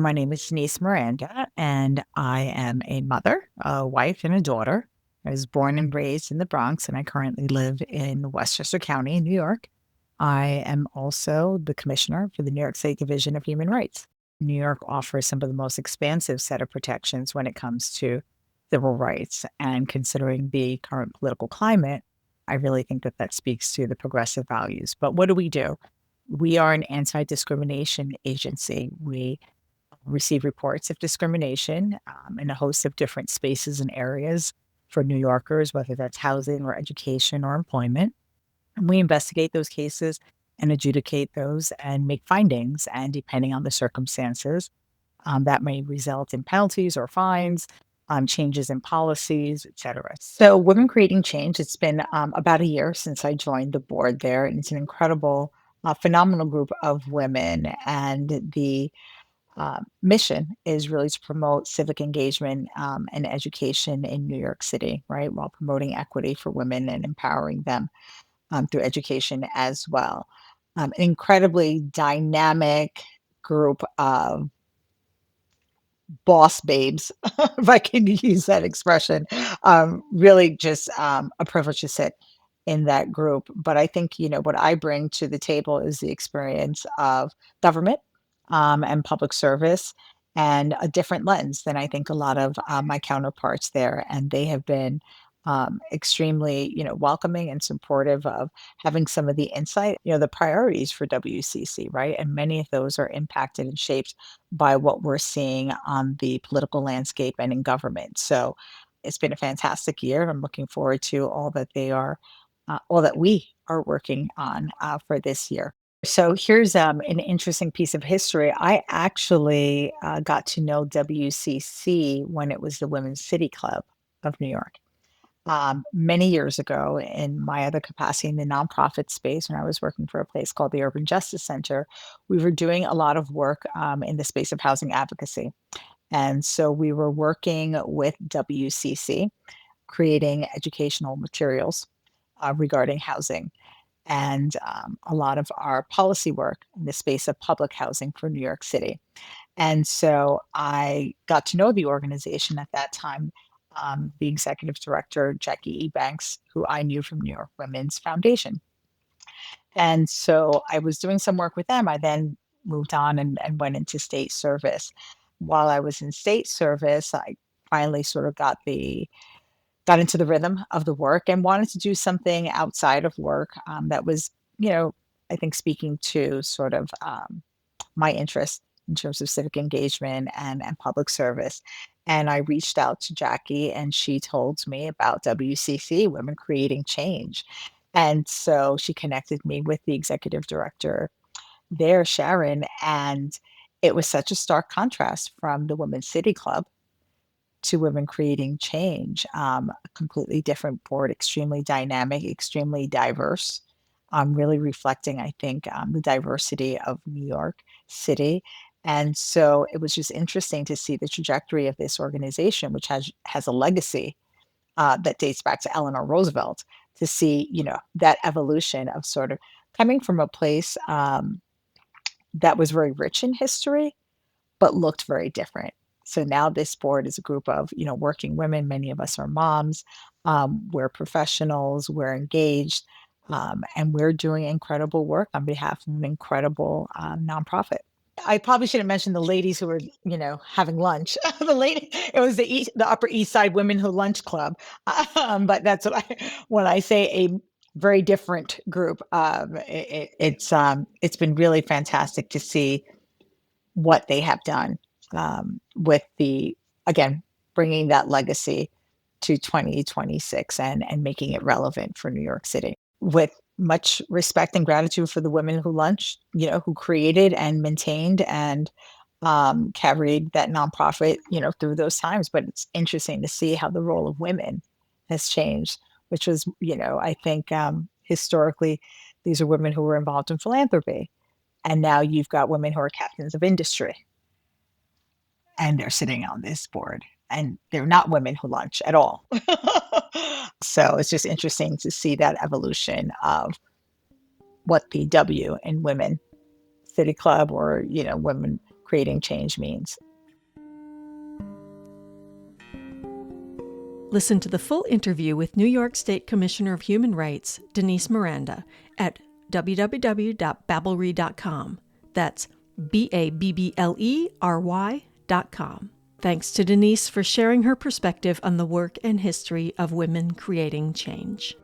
My name is Denise Miranda, and I am a mother, a wife, and a daughter. I was born and raised in the Bronx, and I currently live in Westchester County, New York. I am also the commissioner for the New York State Division of Human Rights. New York offers some of the most expansive set of protections when it comes to civil rights. And considering the current political climate, I really think that that speaks to the progressive values. But what do? We are an anti discrimination agency. We receive reports of discrimination in a host of different spaces and areas for New Yorkers, whether that's housing or education or employment. And we investigate those cases and adjudicate those and make findings. And depending on the circumstances, that may result in penalties or fines, changes in policies, et cetera. So, Women Creating Change, it's been about a year since I joined the board there, and it's an incredible, phenomenal group of women. And the mission is really to promote civic engagement and education in New York City, right? While promoting equity for women and empowering them through education as well. An incredibly dynamic group of boss babes, if I can use that expression. Really just a privilege to sit in that group. But I think, what I bring to the table is the experience of government and public service and a different lens than I think a lot of my counterparts there. And they have been extremely, welcoming and supportive of having some of the insight, the priorities for WCC, right? And many of those are impacted and shaped by what we're seeing on the political landscape and in government. So it's been a fantastic year. I'm looking forward to all that we are working on for this year. So here's an interesting piece of history. I actually got to know WCC when it was the Women's City Club of New York many years ago in my other capacity in the nonprofit space when I was working for a place called the Urban Justice Center. We were doing a lot of work in the space of housing advocacy. And so we were working with WCC, creating educational materials regarding housing and a lot of our policy work in the space of public housing for New York City. And so I got to know the organization at that time, the executive director, Jackie E. Banks, who I knew from New York Women's Foundation. And so I was doing some work with them. I then moved on and went into state service. While I was in state service, I finally sort of got into the rhythm of the work and wanted to do something outside of work that was, you know, I think speaking to sort of my interest in terms of civic engagement and public service. And I reached out to Jackie and she told me about WCC, Women Creating Change. And so she connected me with the executive director there, Sharon. And it was such a stark contrast from the Women's City Club to Women Creating Change. A completely different board, extremely dynamic, extremely diverse, really reflecting, I think, the diversity of New York City. And so it was just interesting to see the trajectory of this organization, which has a legacy that dates back to Eleanor Roosevelt, to see, that evolution of sort of coming from a place that was very rich in history but looked very different. So now this board is a group of, working women. Many of us are moms. We're professionals. We're engaged, and we're doing incredible work on behalf of an incredible nonprofit. I probably shouldn't mention the ladies who were, having lunch. It was the Upper East Side Women Who Lunch Club. But that's when I say a very different group. It's been really fantastic to see what they have done with again, bringing that legacy to 2026 and making it relevant for New York City. With much respect and gratitude for the women who launched, who created and maintained and carried that nonprofit, through those times. But it's interesting to see how the role of women has changed, which was, I think historically, these are women who were involved in philanthropy. And now you've got women who are captains of industry and they're sitting on this board and they're not women who lunch at all. So it's just interesting to see that evolution of what the W in Women City Club or, Women creating change means. Listen to the full interview with New York State Commissioner of Human Rights, Denise Miranda, at www.babblery.com. That's BABBLERY.com. Thanks to Denise for sharing her perspective on the work and history of women creating change.